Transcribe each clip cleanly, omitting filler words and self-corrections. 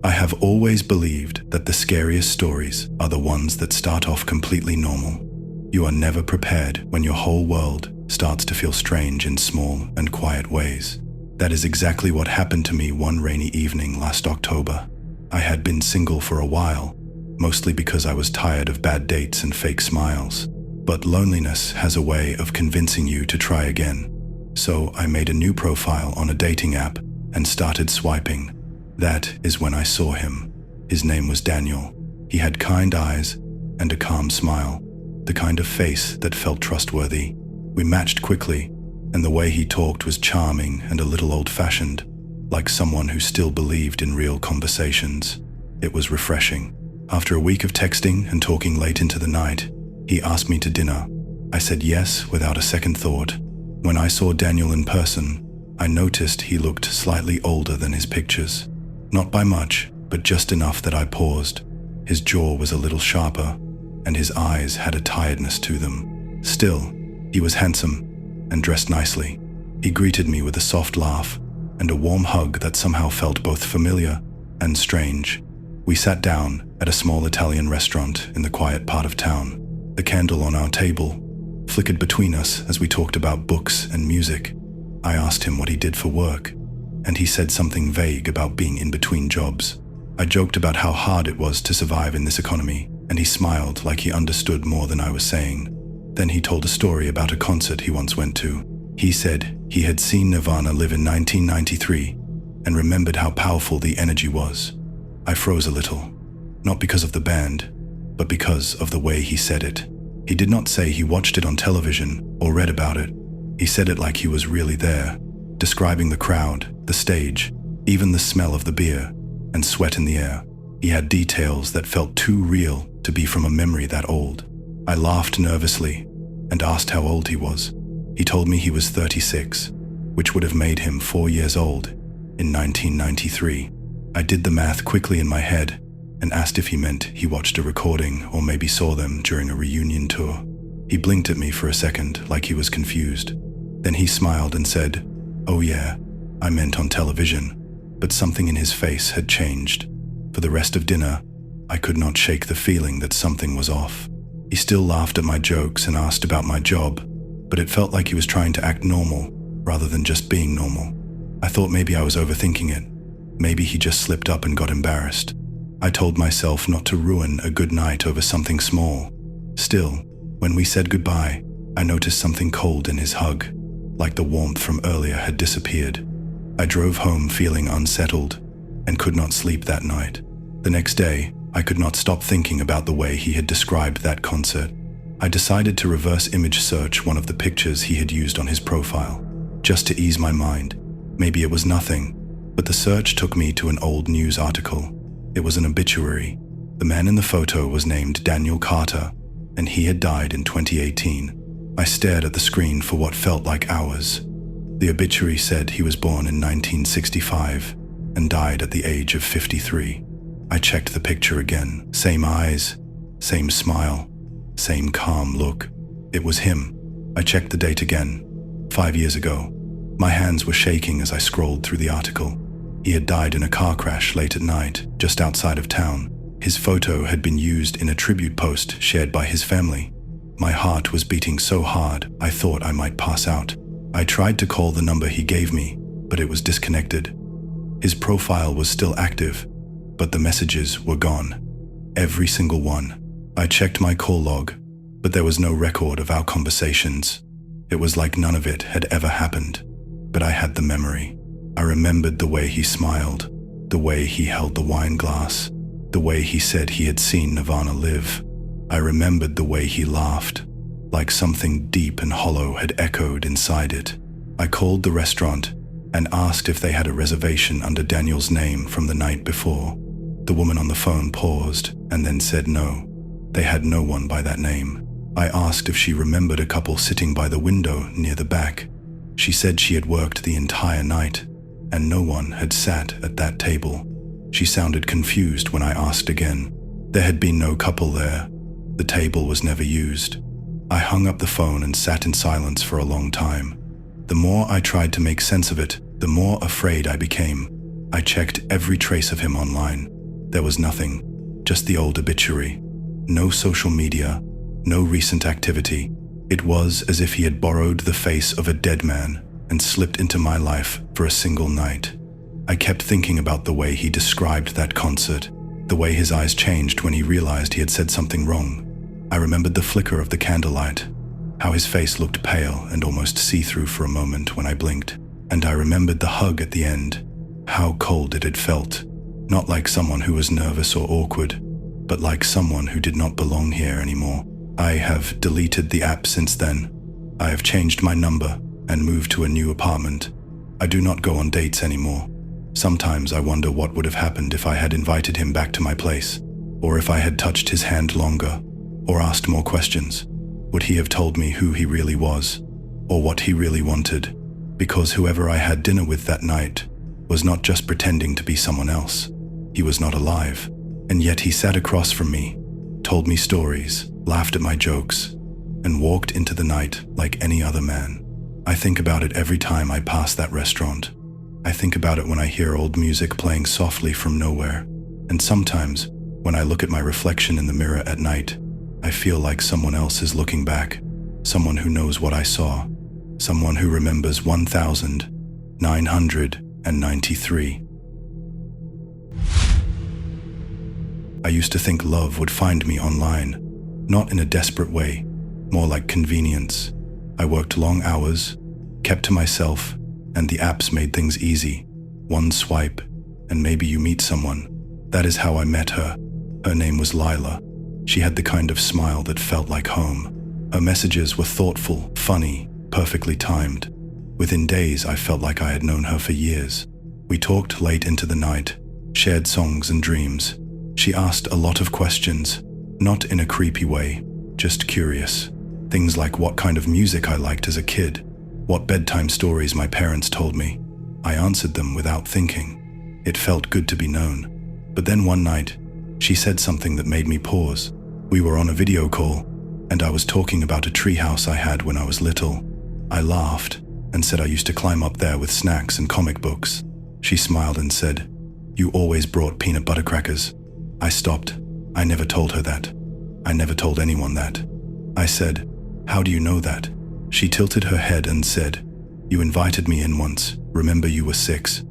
I have always believed that the scariest stories are the ones that start off completely normal. You are never prepared when your whole world starts to feel strange in small and quiet ways. That is exactly what happened to me one rainy evening last October. I had been single for a while, mostly because I was tired of bad dates and fake smiles. But loneliness has a way of convincing you to try again. So I made a new profile on a dating app and started swiping. That is when I saw him. His name was Daniel. He had kind eyes and a calm smile, the kind of face that felt trustworthy. We matched quickly, and the way he talked was charming and a little old-fashioned, like someone who still believed in real conversations. It was refreshing. After a week of texting and talking late into the night, he asked me to dinner. I said yes without a second thought. When I saw Daniel in person, I noticed he looked slightly older than his pictures. Not by much, but just enough that I paused. His jaw was a little sharper, and his eyes had a tiredness to them. Still, he was handsome and dressed nicely. He greeted me with a soft laugh and a warm hug that somehow felt both familiar and strange. We sat down at a small Italian restaurant in the quiet part of town. The candle on our table flickered between us as we talked about books and music. I asked him what he did for work, and he said something vague about being in between jobs. I joked about how hard it was to survive in this economy, and he smiled like he understood more than I was saying. Then he told a story about a concert he once went to. He said he had seen Nirvana live in 1993 and remembered how powerful the energy was. I froze a little, not because of the band, but because of the way he said it. He did not say he watched it on television or read about it. He said it like he was really there, describing the crowd, the stage, even the smell of the beer and sweat in the air. He had details that felt too real to be from a memory that old. I laughed nervously and asked how old he was. He told me he was 36, which would have made him 4 years old in 1993. I did the math quickly in my head and asked if he meant he watched a recording or maybe saw them during a reunion tour. He blinked at me for a second like he was confused. Then he smiled and said, "Oh yeah, I meant on television." But something in his face had changed. For the rest of dinner, I could not shake the feeling that something was off. He still laughed at my jokes and asked about my job, but it felt like he was trying to act normal rather than just being normal. I thought maybe I was overthinking it. Maybe he just slipped up and got embarrassed. I told myself not to ruin a good night over something small. Still, when we said goodbye, I noticed something cold in his hug, like the warmth from earlier had disappeared. I drove home feeling unsettled and could not sleep that night. The next day, I could not stop thinking about the way he had described that concert. I decided to reverse image search one of the pictures he had used on his profile, just to ease my mind. Maybe it was nothing, but the search took me to an old news article. It was an obituary. The man in the photo was named Daniel Carter, and he had died in 2018. I stared at the screen for what felt like hours. The obituary said he was born in 1965 and died at the age of 53. I checked the picture again. Same eyes, same smile, same calm look. It was him. I checked the date again, 5 years ago. My hands were shaking as I scrolled through the article. He had died in a car crash late at night, just outside of town. His photo had been used in a tribute post shared by his family. My heart was beating so hard, I thought I might pass out. I tried to call the number he gave me, but it was disconnected. His profile was still active, but the messages were gone. Every single one. I checked my call log, but there was no record of our conversations. It was like none of it had ever happened. But I had the memory. I remembered the way he smiled, the way he held the wine glass, the way he said he had seen Nirvana live. I remembered the way he laughed, like something deep and hollow had echoed inside it. I called the restaurant and asked if they had a reservation under Daniel's name from the night before. The woman on the phone paused and then said no. They had no one by that name. I asked if she remembered a couple sitting by the window near the back. She said she had worked the entire night, and no one had sat at that table. She sounded confused when I asked again. There had been no couple there. The table was never used. I hung up the phone and sat in silence for a long time. The more I tried to make sense of it, the more afraid I became. I checked every trace of him online, There was nothing, just the old obituary. No social media, no recent activity. It was as if he had borrowed the face of a dead man and slipped into my life for a single night. I kept thinking about the way he described that concert, the way his eyes changed when he realized he had said something wrong. I remembered the flicker of the candlelight, how his face looked pale and almost see-through for a moment when I blinked. And I remembered the hug at the end, how cold it had felt, not like someone who was nervous or awkward, but like someone who did not belong here anymore. I have deleted the app since then. I have changed my number and moved to a new apartment. I do not go on dates anymore. Sometimes I wonder what would have happened if I had invited him back to my place, or if I had touched his hand longer, or asked more questions. Would he have told me who he really was, or what he really wanted? Because whoever I had dinner with that night was not just pretending to be someone else. He was not alive, and yet he sat across from me, told me stories, laughed at my jokes, and walked into the night like any other man. I think about it every time I pass that restaurant. I think about it when I hear old music playing softly from nowhere, and sometimes when I look at my reflection in the mirror at night, I feel like someone else is looking back, someone who knows what I saw, someone who remembers 1993. I used to think love would find me online, not in a desperate way, more like convenience. I worked long hours, kept to myself, and the apps made things easy. One swipe, and maybe you meet someone. That is how I met her. Her name was Lila. She had the kind of smile that felt like home. Her messages were thoughtful, funny, perfectly timed. Within days, I felt like I had known her for years. We talked late into the night, shared songs and dreams. She asked a lot of questions, not in a creepy way, just curious. Things like what kind of music I liked as a kid, what bedtime stories my parents told me. I answered them without thinking. It felt good to be known. But then one night, she said something that made me pause. We were on a video call, and I was talking about a treehouse I had when I was little. I laughed and said I used to climb up there with snacks and comic books. She smiled and said, "You always brought peanut butter crackers." I stopped. I never told her that. I never told anyone that. I said, "How do you know that?" She tilted her head and said, "You invited me in once. Remember you were 6.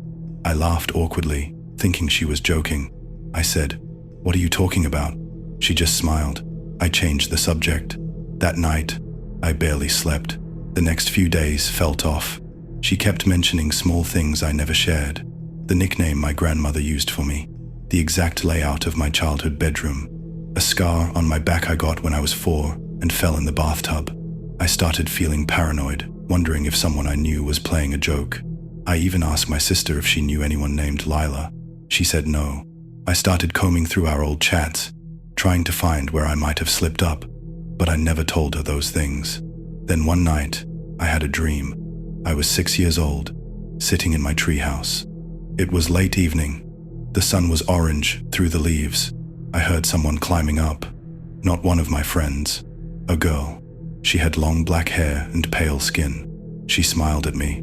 I laughed awkwardly, thinking she was joking. I said, "What are you talking about?" She just smiled. I changed the subject. That night, I barely slept. The next few days felt off. She kept mentioning small things I never shared. The nickname my grandmother used for me, the exact layout of my childhood bedroom, a scar on my back I got when I was 4 and fell in the bathtub. I started feeling paranoid, wondering if someone I knew was playing a joke. I even asked my sister if she knew anyone named Lila. She said no. I started combing through our old chats, trying to find where I might have slipped up, but I never told her those things. Then one night, I had a dream. I was 6 years old, sitting in my treehouse. It was late evening. The sun was orange through the leaves. I heard someone climbing up. Not one of my friends. A girl. She had long black hair and pale skin. She smiled at me.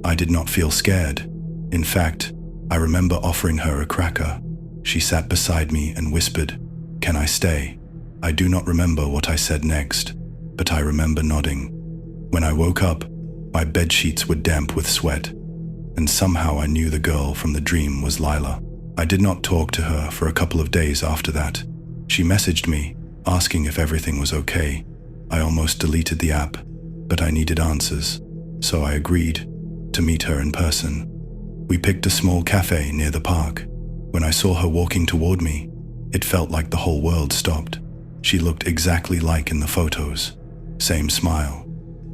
I did not feel scared. In fact, I remember offering her a cracker. She sat beside me and whispered, "Can I stay?" I do not remember what I said next, but I remember nodding. When I woke up, my bedsheets were damp with sweat, and somehow I knew the girl from the dream was Lila. I did not talk to her for a couple of days after that. She messaged me, asking if everything was okay. I almost deleted the app, but I needed answers, so I agreed to meet her in person. We picked a small cafe near the park. When I saw her walking toward me, it felt like the whole world stopped. She looked exactly like in the photos. Same smile,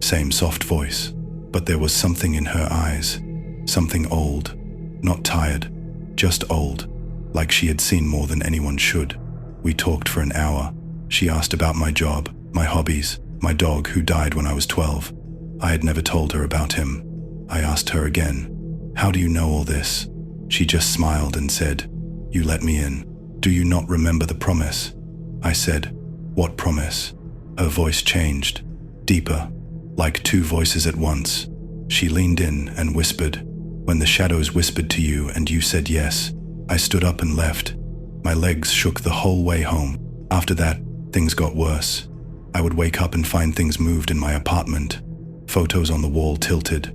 same soft voice, but there was something in her eyes, something old, not tired, just old, like she had seen more than anyone should. We talked for an hour. She asked about my job, my hobbies, my dog who died when I was 12. I had never told her about him. I asked her again, "How do you know all this?" She just smiled and said, "You let me in. Do you not remember the promise?" I said, "What promise?" Her voice changed, deeper, like two voices at once. She leaned in and whispered, "When the shadows whispered to you and you said yes." I stood up and left. My legs shook the whole way home. After that, things got worse. I would wake up and find things moved in my apartment. Photos on the wall tilted,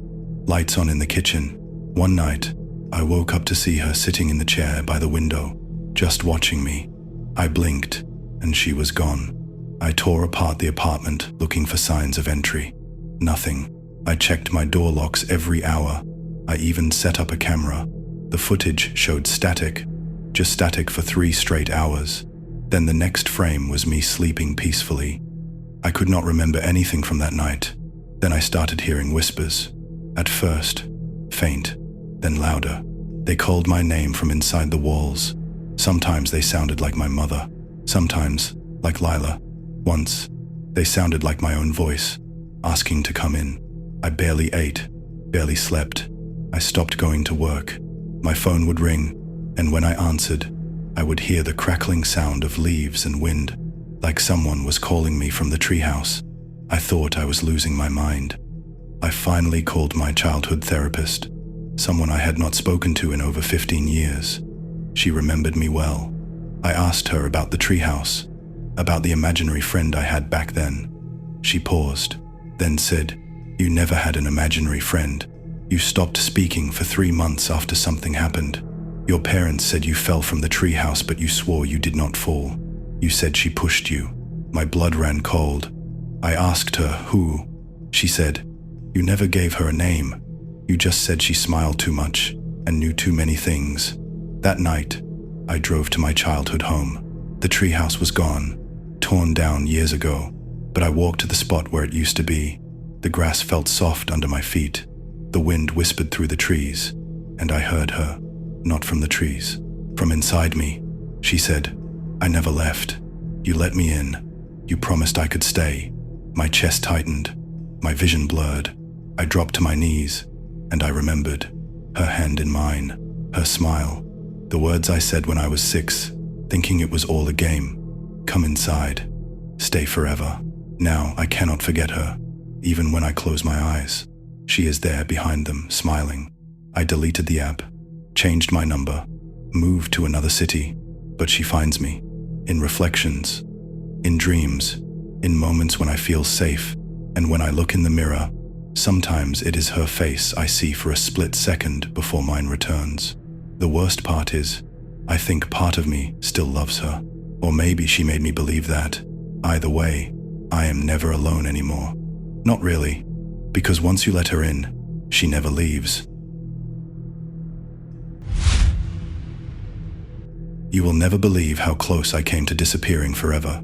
lights on in the kitchen. One night, I woke up to see her sitting in the chair by the window, just watching me. I blinked, and she was gone. I tore apart the apartment, looking for signs of entry. Nothing. I checked my door locks every hour. I even set up a camera. The footage showed static, just static for 3 straight hours. Then the next frame was me sleeping peacefully. I could not remember anything from that night. Then I started hearing whispers. At first, faint, then louder. They called my name from inside the walls. Sometimes they sounded like my mother, sometimes like Lila. Once, they sounded like my own voice, asking to come in. I barely ate, barely slept. I stopped going to work. My phone would ring, and when I answered, I would hear the crackling sound of leaves and wind, like someone was calling me from the treehouse. I thought I was losing my mind. I finally called my childhood therapist, someone I had not spoken to in over 15 years. She remembered me well. I asked her about the treehouse, about the imaginary friend I had back then. She paused, then said, "You never had an imaginary friend. You stopped speaking for 3 months after something happened. Your parents said you fell from the treehouse, but you swore you did not fall. You said she pushed you." My blood ran cold. I asked her who. She said, "You never gave her a name. You just said she smiled too much and knew too many things." That night, I drove to my childhood home. The treehouse was gone, torn down years ago, but I walked to the spot where it used to be. The grass felt soft under my feet. The wind whispered through the trees, and I heard her, not from the trees, from inside me. She said, "I never left. You let me in. You promised I could stay." My chest tightened, my vision blurred. I dropped to my knees, and I remembered her hand in mine, her smile, the words I said when I was 6, thinking it was all a game. "Come inside. Stay forever." Now I cannot forget her, even when I close my eyes. She is there behind them, smiling. I deleted the app, changed my number, moved to another city, but she finds me, in reflections, in dreams, in moments when I feel safe, and when I look in the mirror, sometimes it is her face I see for a split second before mine returns. The worst part is, I think part of me still loves her, or maybe she made me believe that. Either way, I am never alone anymore. Not really, because once you let her in, she never leaves. You will never believe how close I came to disappearing forever.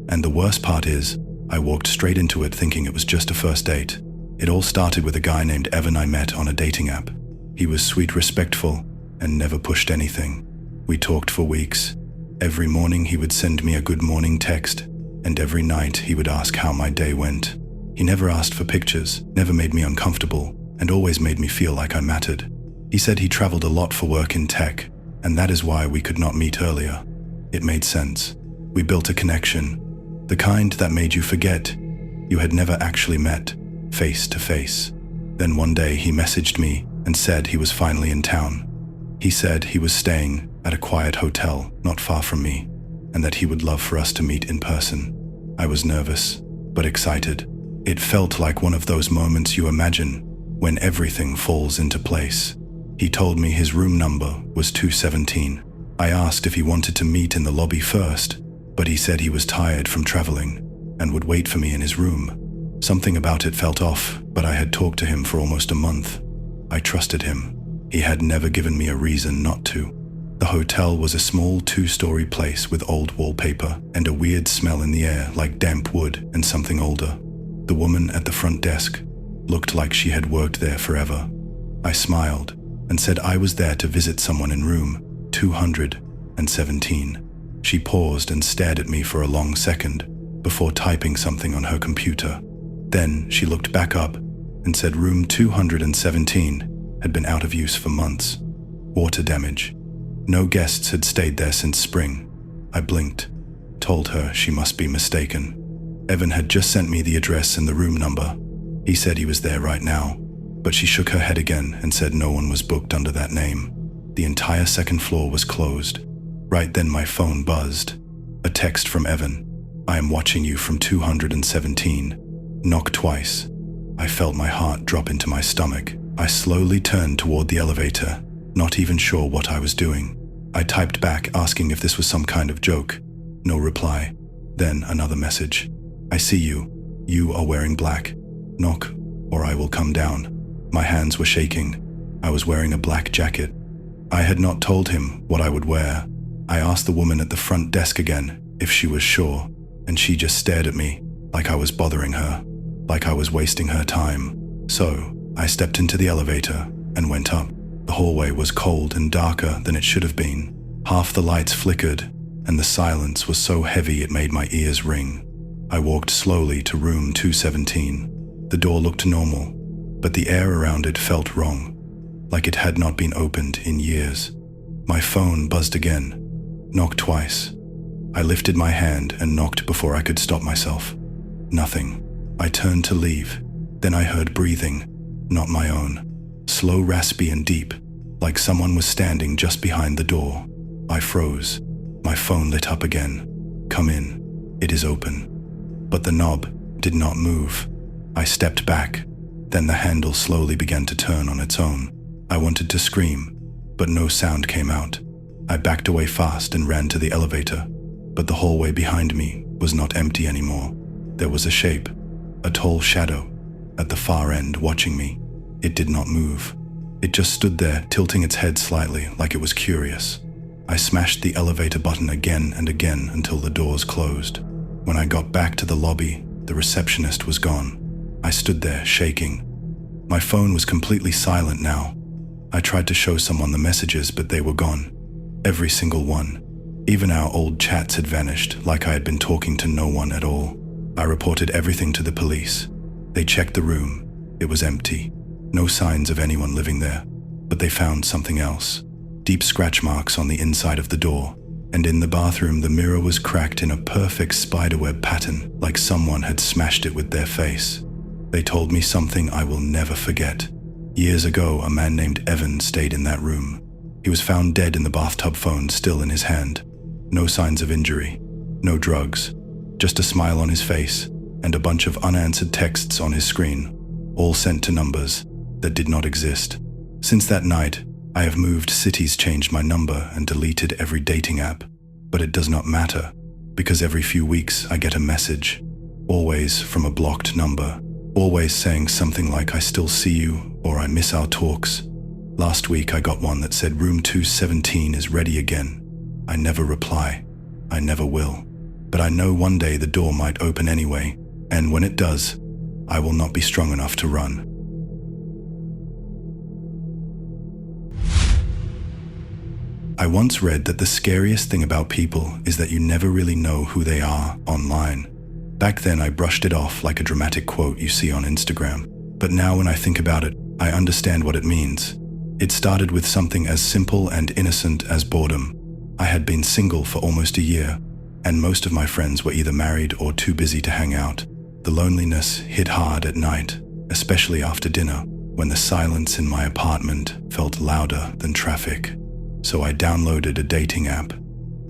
And the worst part is, I walked straight into it thinking it was just a first date. It all started with a guy named Evan I met on a dating app. He was sweet, respectful, and never pushed anything. We talked for weeks. Every morning he would send me a good morning text, and every night he would ask how my day went. He never asked for pictures, never made me uncomfortable, and always made me feel like I mattered. He said he traveled a lot for work in tech, and that is why we could not meet earlier. It made sense. We built a connection, the kind that made you forget you had never actually met, face to face. Then one day he messaged me and said he was finally in town. He said he was staying at a quiet hotel not far from me, and that he would love for us to meet in person. I was nervous, but excited. It felt like one of those moments you imagine when everything falls into place. He told me his room number was 217. I asked if he wanted to meet in the lobby first, but he said he was tired from traveling and would wait for me in his room. Something about it felt off, but I had talked to him for almost a month. I trusted him. He had never given me a reason not to. The hotel was a small 2-story place with old wallpaper and a weird smell in the air like damp wood and something older. The woman at the front desk looked like she had worked there forever. I smiled and said I was there to visit someone in room 217. She paused and stared at me for a long second before typing something on her computer. Then she looked back up and said room 217 had been out of use for months. Water damage. No guests had stayed there since spring. I blinked, told her she must be mistaken. Evan had just sent me the address and the room number. He said he was there right now, but she shook her head again and said no one was booked under that name. The entire second floor was closed. Right then my phone buzzed. A text from Evan. I am watching you from 217. Knock twice. I felt my heart drop into my stomach. I slowly turned toward the elevator, not even sure what I was doing. I typed back asking if this was some kind of joke. No reply. Then another message. I see you. You are wearing black. Knock, or I will come down. My hands were shaking. I was wearing a black jacket. I had not told him what I would wear. I asked the woman at the front desk again if she was sure, and she just stared at me like I was bothering her, like I was wasting her time. So I stepped into the elevator and went up. The hallway was cold and darker than it should have been. Half the lights flickered, and the silence was so heavy it made my ears ring. I walked slowly to room 217. The door looked normal, but the air around it felt wrong, like it had not been opened in years. My phone buzzed again. Knocked twice. I lifted my hand and knocked before I could stop myself. Nothing. I turned to leave. Then I heard breathing, not my own. Slow, raspy, and deep, like someone was standing just behind the door. I froze. My phone lit up again. Come in. It is open. But the knob did not move. I stepped back. Then the handle slowly began to turn on its own. I wanted to scream, but no sound came out. I backed away fast and ran to the elevator, but the hallway behind me was not empty anymore. There was a shape, a tall shadow, at the far end watching me. It did not move. It just stood there, tilting its head slightly, like it was curious. I smashed the elevator button again and again until the doors closed. When I got back to the lobby, the receptionist was gone. I stood there, shaking. My phone was completely silent now. I tried to show someone the messages, but they were gone. Every single one. Even our old chats had vanished, like I had been talking to no one at all. I reported everything to the police. They checked the room. It was empty. No signs of anyone living there. But they found something else. Deep scratch marks on the inside of the door. And in the bathroom, the mirror was cracked in a perfect spiderweb pattern, like someone had smashed it with their face. They told me something I will never forget. Years ago, a man named Evan stayed in that room. He was found dead in the bathtub, phone still in his hand. No signs of injury, no drugs, just a smile on his face and a bunch of unanswered texts on his screen, all sent to numbers that did not exist. Since that night, I have moved cities, changed my number, and deleted every dating app. But it does not matter, because every few weeks I get a message, always from a blocked number, always saying something like "I still see you" or "I miss our talks." Last week I got one that said room 217 is ready again. I never reply. I never will. But I know one day the door might open anyway, and when it does, I will not be strong enough to run. I once read that the scariest thing about people is that you never really know who they are online. Back then I brushed it off like a dramatic quote you see on Instagram. But now when I think about it, I understand what it means. It started with something as simple and innocent as boredom. I had been single for almost a year, and most of my friends were either married or too busy to hang out. The loneliness hit hard at night, especially after dinner, when the silence in my apartment felt louder than traffic. So I downloaded a dating app,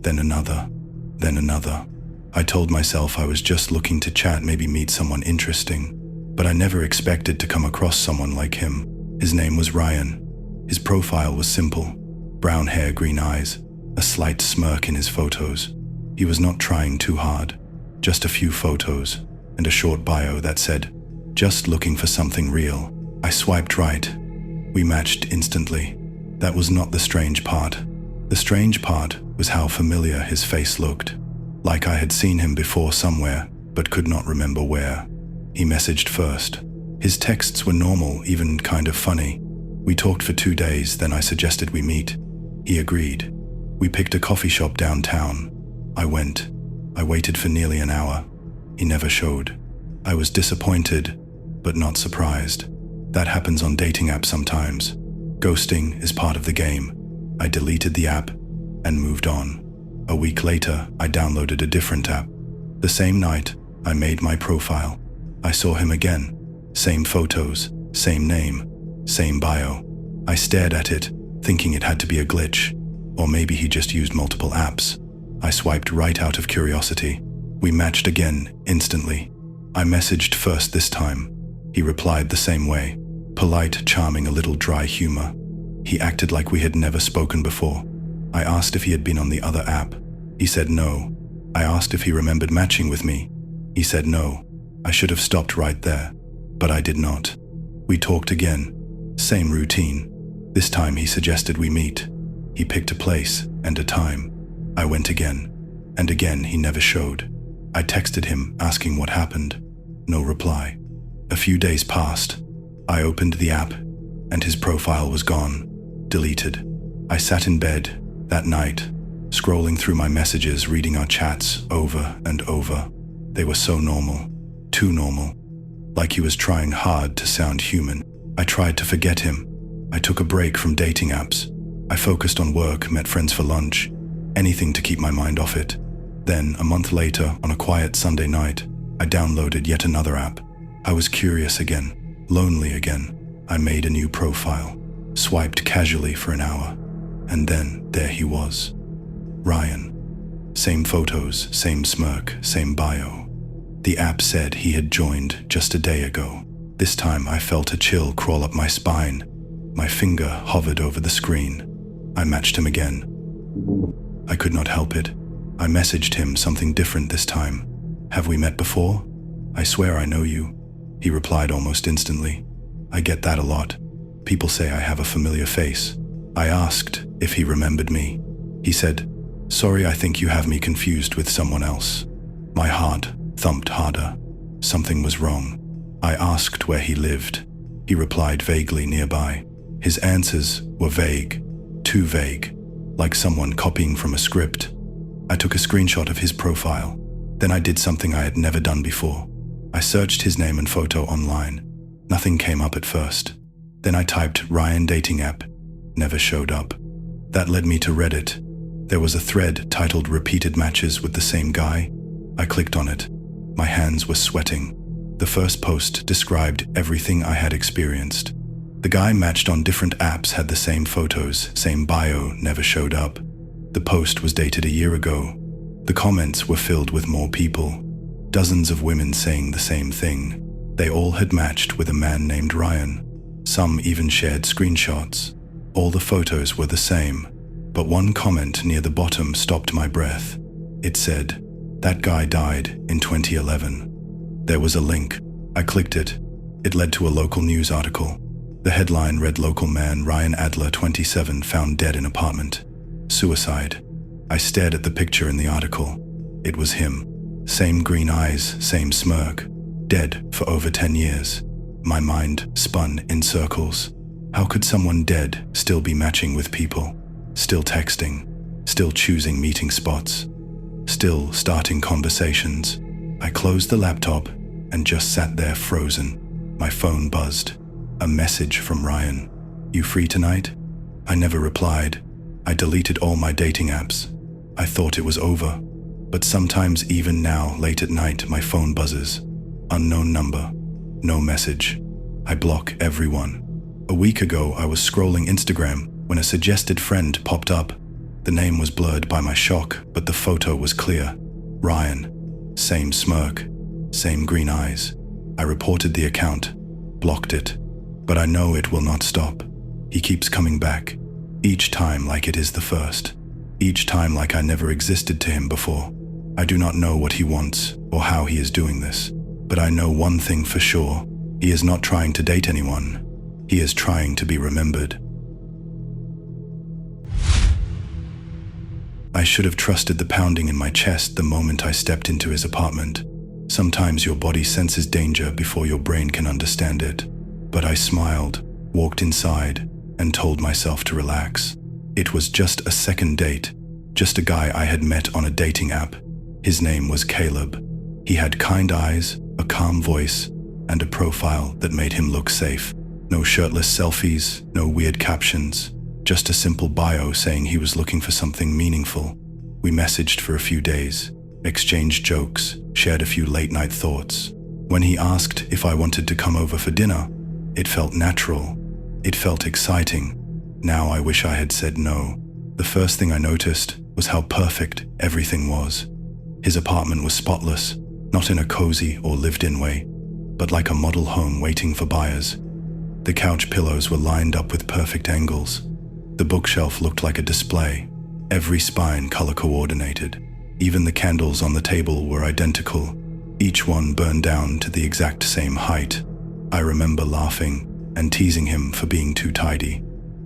then another, then another. I told myself I was just looking to chat, maybe meet someone interesting, but I never expected to come across someone like him. His name was Ryan. His profile was simple: brown hair, green eyes, a slight smirk in his photos. He was not trying too hard, just a few photos and a short bio that said, "Just looking for something real." I swiped right. We matched instantly. That was not the strange part. The strange part was how familiar his face looked. Like I had seen him before somewhere, but could not remember where. He messaged first. His texts were normal, even kind of funny. We talked for 2 days, then I suggested we meet. He agreed. We picked a coffee shop downtown. I went. I waited for nearly an hour. He never showed. I was disappointed, but not surprised. That happens on dating apps sometimes. Ghosting is part of the game. I deleted the app and moved on. A week later, I downloaded a different app. The same night, I made my profile. I saw him again. Same photos, same name, same bio. I stared at it, thinking it had to be a glitch. Or maybe he just used multiple apps. I swiped right out of curiosity. We matched again, instantly. I messaged first this time. He replied the same way. Polite, charming, a little dry humor. He acted like we had never spoken before. I asked if he had been on the other app. He said no. I asked if he remembered matching with me. He said no. I should have stopped right there, but I did not. We talked again. Same routine. This time he suggested we meet. He picked a place and a time. I went again, and again he never showed. I texted him asking what happened. No reply. A few days passed. I opened the app, and his profile was gone. Deleted. I sat in bed that night, scrolling through my messages, reading our chats over and over. They were so normal. Too normal. Like he was trying hard to sound human. I tried to forget him. I took a break from dating apps. I focused on work, met friends for lunch. Anything to keep my mind off it. Then, a month later, on a quiet Sunday night, I downloaded yet another app. I was curious again, lonely again. I made a new profile, swiped casually for an hour, and then there he was. Ryan. Same photos, same smirk, same bio. The app said he had joined just a day ago. This time I felt a chill crawl up my spine. My finger hovered over the screen. I matched him again. I could not help it. I messaged him something different this time. Have we met before? I swear I know you. He replied almost instantly. I get that a lot. People say I have a familiar face. I asked if he remembered me. He said, sorry, I think you have me confused with someone else. My heart thumped harder. Something was wrong. I asked where he lived. He replied vaguely nearby. His answers were vague, too vague, like someone copying from a script. I took a screenshot of his profile. Then I did something I had never done before. I searched his name and photo online. Nothing came up at first. Then I typed Ryan dating app. Never showed up. That led me to Reddit. There was a thread titled Repeated Matches with the Same Guy. I clicked on it. My hands were sweating. The first post described everything I had experienced. The guy matched on different apps had the same photos, same bio, never showed up. The post was dated a year ago. The comments were filled with more people. Dozens of women saying the same thing. They all had matched with a man named Ryan. Some even shared screenshots. All the photos were the same, but one comment near the bottom stopped my breath. It said, that guy died in 2011. There was a link. I clicked it. It led to a local news article. The headline read, local man Ryan Adler, 27, found dead in apartment. Suicide. I stared at the picture in the article. It was him. Same green eyes, same smirk. Dead for over 10 years. My mind spun in circles. How could someone dead still be matching with people? Still texting? Still choosing meeting spots? Still starting conversations? I closed the laptop and just sat there frozen. My phone buzzed. A message from Ryan. You free tonight? I never replied. I deleted all my dating apps. I thought it was over. But sometimes even now, late at night, my phone buzzes. Unknown number. No message. I block everyone. A week ago, I was scrolling Instagram when a suggested friend popped up. The name was blurred by my shock, but the photo was clear. Ryan. Same smirk. Same green eyes. I reported the account. Blocked it. But I know it will not stop. He keeps coming back. Each time like it is the first. Each time like I never existed to him before. I do not know what he wants or how he is doing this. But I know one thing for sure. He is not trying to date anyone. He is trying to be remembered. I should have trusted the pounding in my chest the moment I stepped into his apartment. Sometimes your body senses danger before your brain can understand it. But I smiled, walked inside, and told myself to relax. It was just a second date, just a guy I had met on a dating app. His name was Caleb. He had kind eyes, a calm voice, and a profile that made him look safe. No shirtless selfies, no weird captions, just a simple bio saying he was looking for something meaningful. We messaged for a few days, exchanged jokes, shared a few late-night thoughts. When he asked if I wanted to come over for dinner, it felt natural. It felt exciting. Now I wish I had said no. The first thing I noticed was how perfect everything was. His apartment was spotless, not in a cozy or lived-in way, but like a model home waiting for buyers. The couch pillows were lined up with perfect angles. The bookshelf looked like a display, every spine color coordinated. Even the candles on the table were identical, each one burned down to the exact same height. I remember laughing and teasing him for being too tidy.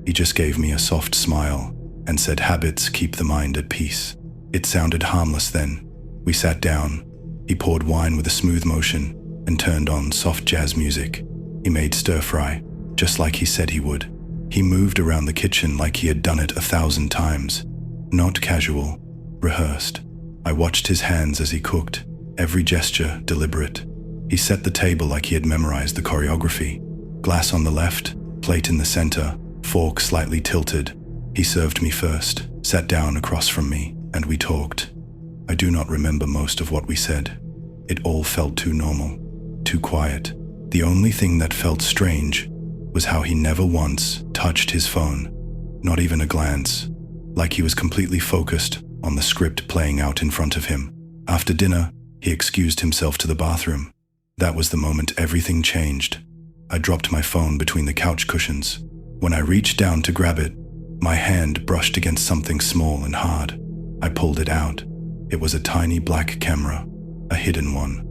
He just gave me a soft smile and said habits keep the mind at peace. It sounded harmless then. We sat down. He poured wine with a smooth motion and turned on soft jazz music. He made stir-fry, just like he said he would. He moved around the kitchen like he had done it 1,000 times. Not casual, rehearsed. I watched his hands as he cooked, every gesture deliberate. He set the table like he had memorized the choreography. Glass on the left, plate in the center, fork slightly tilted. He served me first, sat down across from me, and we talked. I do not remember most of what we said. It all felt too normal, too quiet. The only thing that felt strange was how he never once touched his phone, not even a glance, like he was completely focused on the script playing out in front of him. After dinner, he excused himself to the bathroom. That was the moment everything changed. I dropped my phone between the couch cushions. When I reached down to grab it, my hand brushed against something small and hard. I pulled it out. It was a tiny black camera, a hidden one.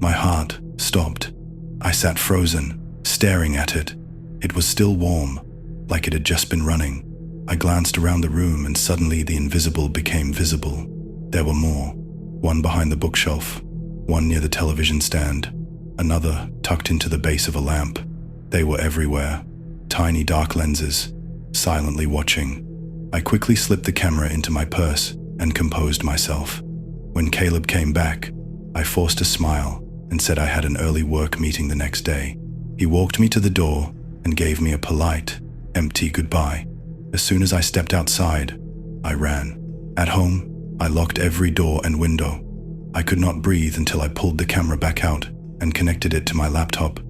My heart stopped. I sat frozen, staring at it. It was still warm, like it had just been running. I glanced around the room and suddenly the invisible became visible. There were more. One behind the bookshelf, one near the television stand, another tucked into the base of a lamp. They were everywhere, tiny dark lenses, silently watching. I quickly slipped the camera into my purse and composed myself. When Caleb came back, I forced a smile and said I had an early work meeting the next day. He walked me to the door and gave me a polite, empty goodbye. As soon as I stepped outside, I ran. At home, I locked every door and window. I could not breathe until I pulled the camera back out and connected it to my laptop.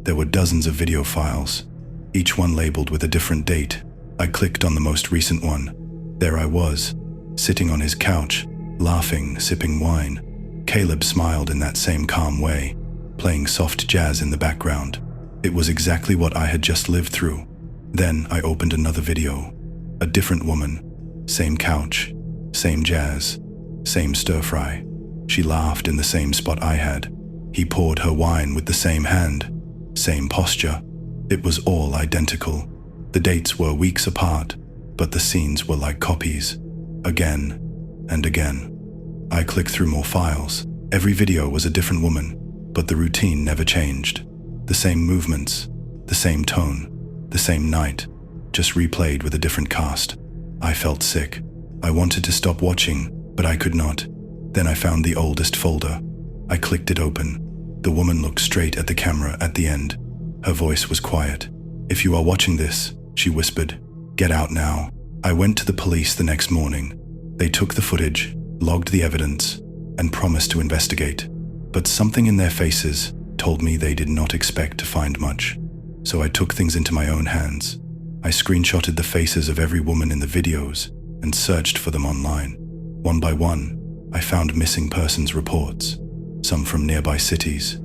There were dozens of video files, each one labeled with a different date. I clicked on the most recent one. There I was, sitting on his couch, laughing, sipping wine. Caleb smiled in that same calm way, playing soft jazz in the background. It was exactly what I had just lived through. Then I opened another video. A different woman, same couch, same jazz, same stir-fry. She laughed in the same spot I had. He poured her wine with the same hand, same posture. It was all identical. The dates were weeks apart, but the scenes were like copies, again and again. I clicked through more files. Every video was a different woman, but the routine never changed. The same movements, the same tone, the same night, just replayed with a different cast. I felt sick. I wanted to stop watching, but I could not. Then I found the oldest folder. I clicked it open. The woman looked straight at the camera at the end. Her voice was quiet. "If you are watching this," she whispered, "get out now." I went to the police the next morning. They took the footage, logged the evidence, and promised to investigate. But something in their faces told me they did not expect to find much. So I took things into my own hands. I screenshotted the faces of every woman in the videos and searched for them online. One by one, I found missing persons reports, some from nearby cities,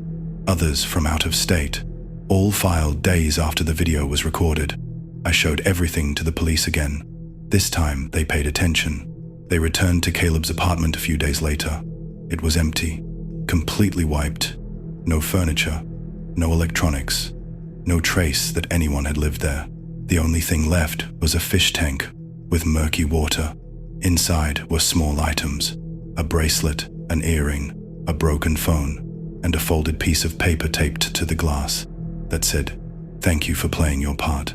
others from out of state, all filed days after the video was recorded. I showed everything to the police again. This time, they paid attention. They returned to Caleb's apartment a few days later. It was empty, completely wiped. No furniture, no electronics, no trace that anyone had lived there. The only thing left was a fish tank with murky water. Inside were small items, a bracelet, an earring, a broken phone, and a folded piece of paper taped to the glass that said, "Thank you for playing your part."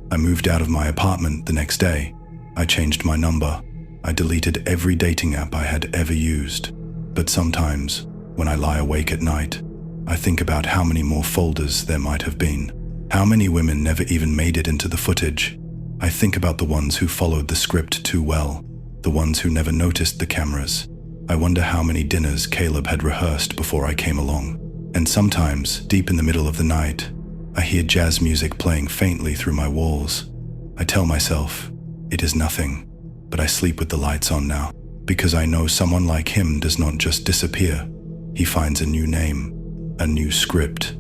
I moved out of my apartment the next day. I changed my number. I deleted every dating app I had ever used. But sometimes, when I lie awake at night, I think about how many more folders there might have been. How many women never even made it into the footage. I think about the ones who followed the script too well, the ones who never noticed the cameras. I wonder how many dinners Caleb had rehearsed before I came along. And sometimes, deep in the middle of the night, I hear jazz music playing faintly through my walls. I tell myself, It is nothing, but I sleep with the lights on now, because I know someone like him does not just disappear. He finds a new name, a new script,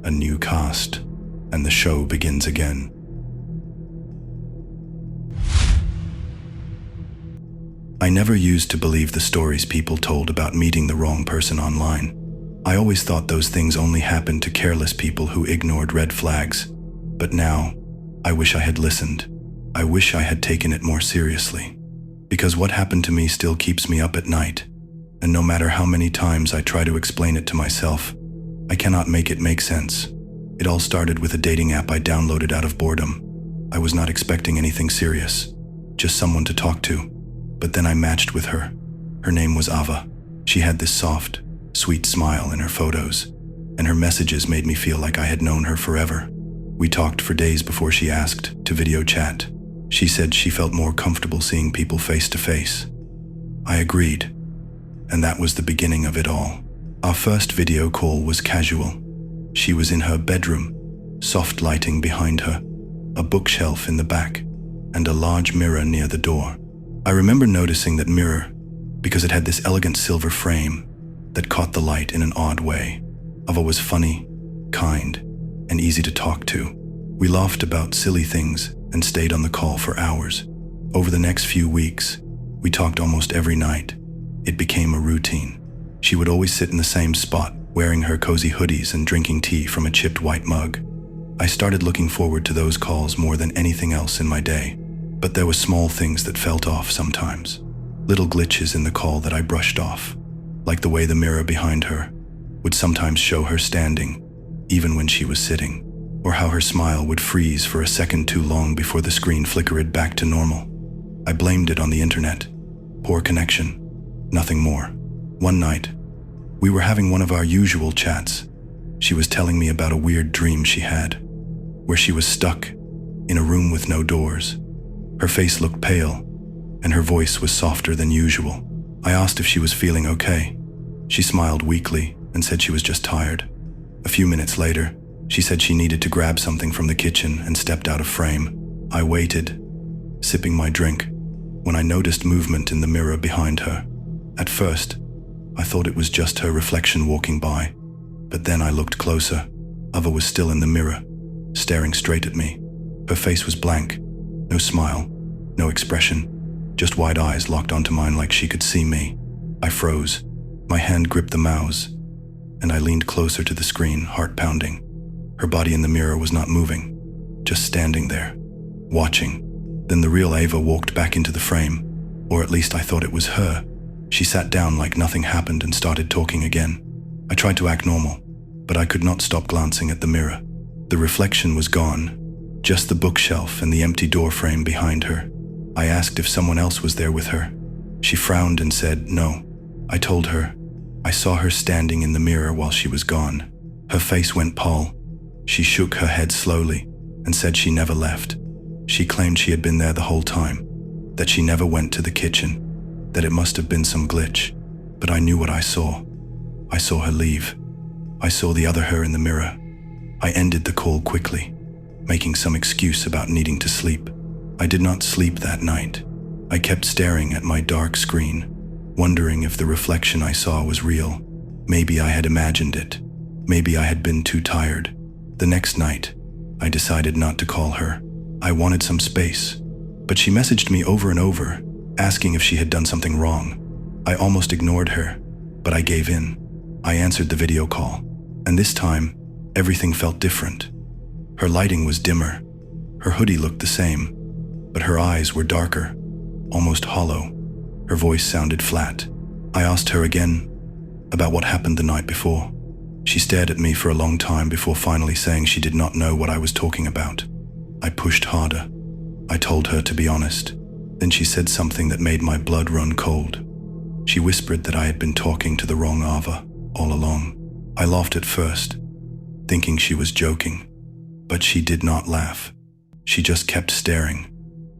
a new cast, and the show begins again. I never used to believe the stories people told about meeting the wrong person online. I always thought those things only happened to careless people who ignored red flags. But now, I wish I had listened. I wish I had taken it more seriously. Because what happened to me still keeps me up at night. And no matter how many times I try to explain it to myself, I cannot make it make sense. It all started with a dating app I downloaded out of boredom. I was not expecting anything serious, just someone to talk to. But then I matched with her. Her name was Ava. She had this soft, sweet smile in her photos, and her messages made me feel like I had known her forever. We talked for days before she asked to video chat. She said she felt more comfortable seeing people face to face. I agreed, and that was the beginning of it all. Our first video call was casual. She was in her bedroom, soft lighting behind her, a bookshelf in the back, and a large mirror near the door. I remember noticing that mirror because it had this elegant silver frame that caught the light in an odd way. Ava was funny, kind, and easy to talk to. We laughed about silly things and stayed on the call for hours. Over the next few weeks, we talked almost every night. It became a routine. She would always sit in the same spot, wearing her cozy hoodies and drinking tea from a chipped white mug. I started looking forward to those calls more than anything else in my day. But there were small things that felt off sometimes. Little glitches in the call that I brushed off, like the way the mirror behind her would sometimes show her standing, even when she was sitting, or how her smile would freeze for a second too long before the screen flickered back to normal. I blamed it on the internet. Poor connection. Nothing more. One night, we were having one of our usual chats. She was telling me about a weird dream she had, where she was stuck in a room with no doors. Her face looked pale, and her voice was softer than usual. I asked if she was feeling okay. She smiled weakly and said she was just tired. A few minutes later, she said she needed to grab something from the kitchen and stepped out of frame. I waited, sipping my drink, when I noticed movement in the mirror behind her. At first, I thought it was just her reflection walking by, but then I looked closer. Ava was still in the mirror, staring straight at me. Her face was blank. No smile, no expression, just wide eyes locked onto mine like she could see me. I froze. My hand gripped the mouse, and I leaned closer to the screen, heart pounding. Her body in the mirror was not moving, just standing there, watching. Then the real Ava walked back into the frame, or at least I thought it was her. She sat down like nothing happened and started talking again. I tried to act normal, but I could not stop glancing at the mirror. The reflection was gone. Just the bookshelf and the empty door frame behind her. I asked if someone else was there with her. She frowned and said no. I told her I saw her standing in the mirror while she was gone. Her face went pale. She shook her head slowly and said she never left. She claimed she had been there the whole time, that she never went to the kitchen, that it must have been some glitch. But I knew what I saw. I saw her leave. I saw the other her in the mirror. I ended the call quickly, making some excuse about needing to sleep. I did not sleep that night. I kept staring at my dark screen, wondering if the reflection I saw was real. Maybe I had imagined it. Maybe I had been too tired. The next night, I decided not to call her. I wanted some space, but she messaged me over and over, asking if she had done something wrong. I almost ignored her, but I gave in. I answered the video call, and this time, everything felt different. Her lighting was dimmer. Her hoodie looked the same, but her eyes were darker, almost hollow. Her voice sounded flat. I asked her again about what happened the night before. She stared at me for a long time before finally saying she did not know what I was talking about. I pushed harder. I told her to be honest. Then she said something that made my blood run cold. She whispered that I had been talking to the wrong Ava all along. I laughed at first, thinking she was joking, but she did not laugh. She just kept staring.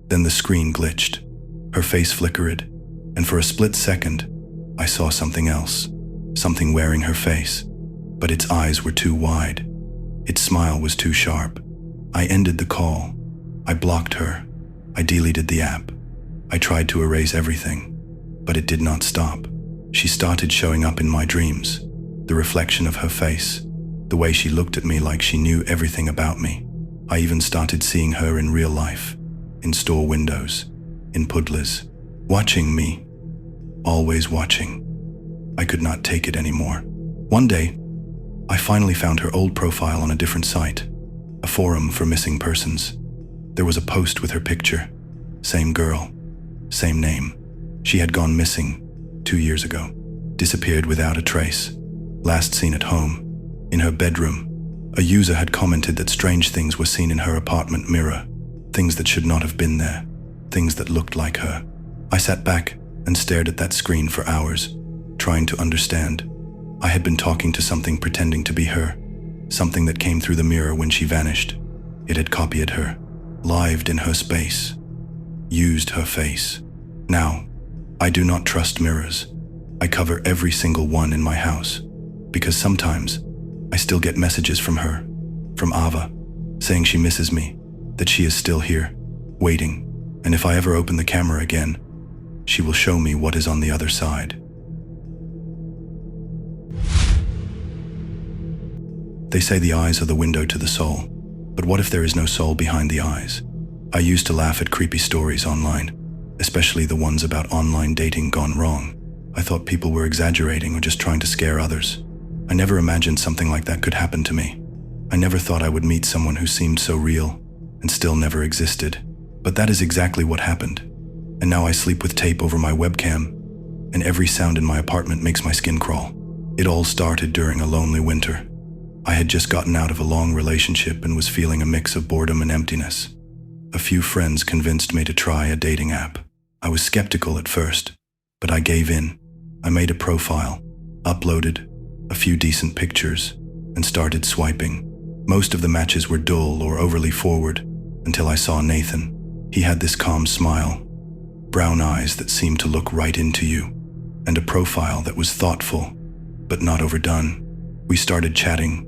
Then the screen glitched. Her face flickered, and for a split second, I saw something else, something wearing her face, but its eyes were too wide. Its smile was too sharp. I ended the call. I blocked her. I deleted the app. I tried to erase everything, but it did not stop. She started showing up in my dreams, the reflection of her face, the way she looked at me like she knew everything about me. I even started seeing her in real life, in store windows, in puddlers, watching me, always watching. I could not take it anymore. One day, I finally found her old profile on a different site, a forum for missing persons. There was a post with her picture, same girl, same name. She had gone missing 2 years ago, disappeared without a trace. Last seen at home, in her bedroom. A user had commented that strange things were seen in her apartment mirror, things that should not have been there, things that looked like her. I sat back and stared at that screen for hours, trying to understand. I had been talking to something pretending to be her, something that came through the mirror when she vanished. It had copied her, lived in her space, used her face. Now, I do not trust mirrors. I cover every single one in my house, because sometimes I still get messages from her, from Ava, saying she misses me, that she is still here, waiting, and if I ever open the camera again, she will show me what is on the other side. They say the eyes are the window to the soul, but what if there is no soul behind the eyes? I used to laugh at creepy stories online, especially the ones about online dating gone wrong. I thought people were exaggerating or just trying to scare others. I never imagined something like that could happen to me. I never thought I would meet someone who seemed so real and still never existed. But that is exactly what happened. And now I sleep with tape over my webcam, and every sound in my apartment makes my skin crawl. It all started during a lonely winter. I had just gotten out of a long relationship and was feeling a mix of boredom and emptiness. A few friends convinced me to try a dating app. I was skeptical at first, but I gave in. I made a profile, uploaded a few decent pictures, and started swiping. Most of the matches were dull or overly forward until I saw Nathan. He had this calm smile, brown eyes that seemed to look right into you, and a profile that was thoughtful, but not overdone. We started chatting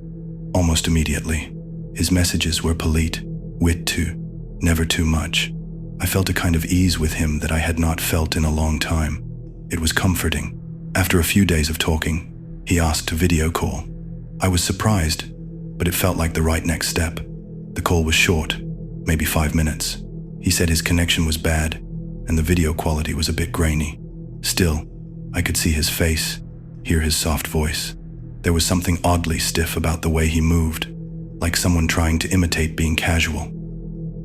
almost immediately. His messages were polite, wit too, never too much. I felt a kind of ease with him that I had not felt in a long time. It was comforting. After a few days of talking, he asked to video call. I was surprised, but it felt like the right next step. The call was short, maybe 5 minutes. He said his connection was bad, and the video quality was a bit grainy. Still, I could see his face, hear his soft voice. There was something oddly stiff about the way he moved, like someone trying to imitate being casual.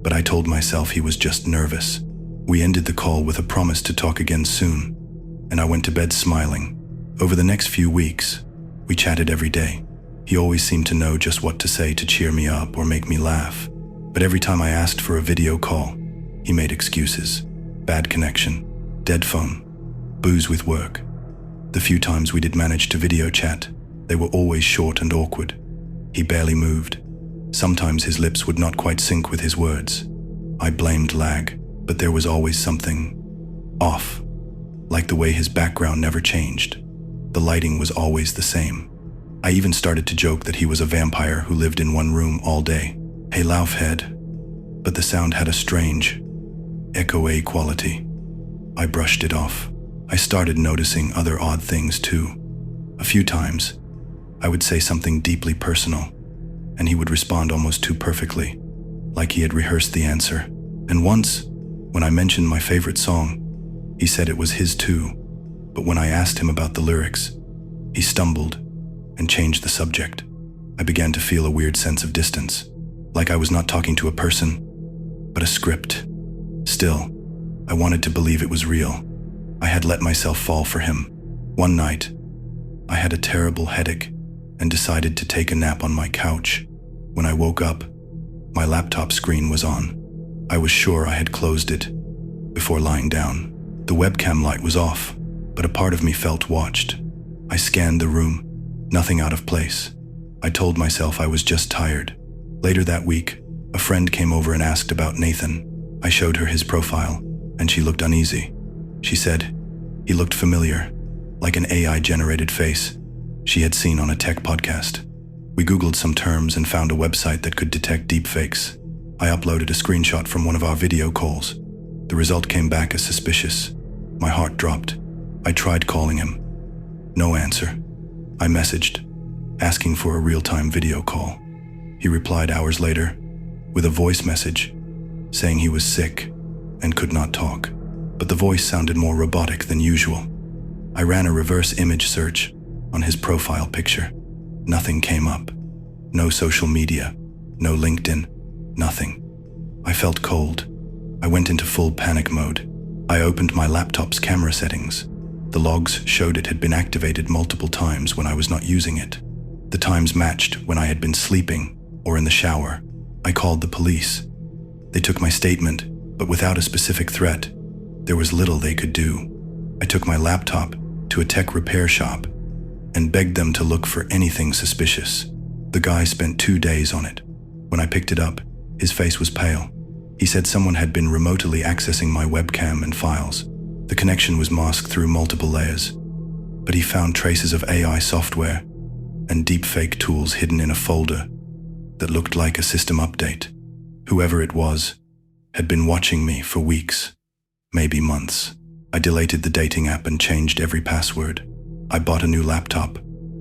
But I told myself he was just nervous. We ended the call with a promise to talk again soon, and I went to bed smiling. Over the next few weeks, we chatted every day. He always seemed to know just what to say to cheer me up or make me laugh. But every time I asked for a video call, he made excuses. Bad connection, dead phone, booze with work. The few times we did manage to video chat, they were always short and awkward. He barely moved. Sometimes his lips would not quite sync with his words. I blamed lag, but there was always something off, like the way his background never changed. The lighting was always the same. I even started to joke that he was a vampire who lived in one room all day. Hey, Laufhead. But the sound had a strange, echoey quality. I brushed it off. I started noticing other odd things too. A few times, I would say something deeply personal, and he would respond almost too perfectly, like he had rehearsed the answer. And once, when I mentioned my favorite song, he said it was his too, but when I asked him about the lyrics, he stumbled and changed the subject. I began to feel a weird sense of distance, like I was not talking to a person, but a script. Still, I wanted to believe it was real. I had let myself fall for him. One night, I had a terrible headache and decided to take a nap on my couch. When I woke up, my laptop screen was on. I was sure I had closed it before lying down. The webcam light was off, but a part of me felt watched. I scanned the room, nothing out of place. I told myself I was just tired. Later that week, a friend came over and asked about Nathan. I showed her his profile, and she looked uneasy. She said he looked familiar, like an AI-generated face she had seen on a tech podcast. We Googled some terms and found a website that could detect deepfakes. I uploaded a screenshot from one of our video calls, The result came back as suspicious. My heart dropped. I tried calling him. No answer. I messaged, asking for a real-time video call. He replied hours later with a voice message saying he was sick and could not talk, but the voice sounded more robotic than usual. I ran a reverse image search on his profile picture. Nothing came up. No social media, no LinkedIn, nothing. I felt cold. I went into full panic mode. I opened my laptop's camera settings. The logs showed it had been activated multiple times when I was not using it. The times matched when I had been sleeping or in the shower. I called the police. They took my statement, but without a specific threat. There was little they could do. I took my laptop to a tech repair shop and begged them to look for anything suspicious. The guy spent 2 days on it. When I picked it up, his face was pale. He said someone had been remotely accessing my webcam and files. The connection was masked through multiple layers, but he found traces of AI software and deepfake tools hidden in a folder that looked like a system update. Whoever it was had been watching me for weeks, maybe months. I deleted the dating app and changed every password. I bought a new laptop.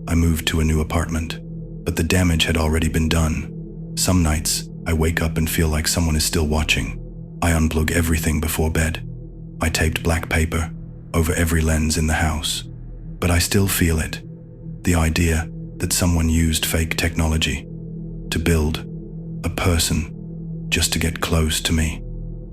I moved to a new apartment, but the damage had already been done. Some nights, I wake up and feel like someone is still watching. I unplug everything before bed. I taped black paper over every lens in the house, but I still feel it. The idea that someone used fake technology to build a person just to get close to me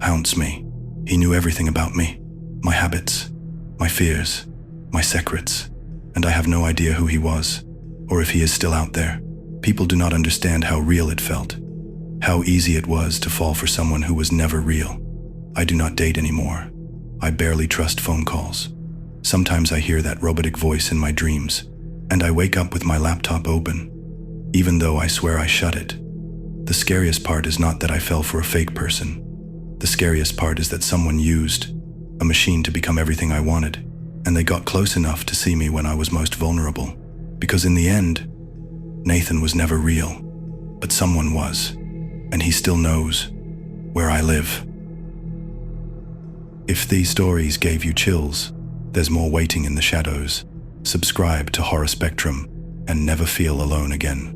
haunts me. He knew everything about me, my habits, my fears, my secrets, and I have no idea who he was, or if he is still out there. People do not understand how real it felt, how easy it was to fall for someone who was never real. I do not date anymore. I barely trust phone calls. Sometimes I hear that robotic voice in my dreams, and I wake up with my laptop open, even though I swear I shut it. The scariest part is not that I fell for a fake person. The scariest part is that someone used a machine to become everything I wanted, and they got close enough to see me when I was most vulnerable. Because in the end, Nathan was never real, but someone was, and he still knows where I live. If these stories gave you chills, there's more waiting in the shadows. Subscribe to Horror Spectrum and never feel alone again.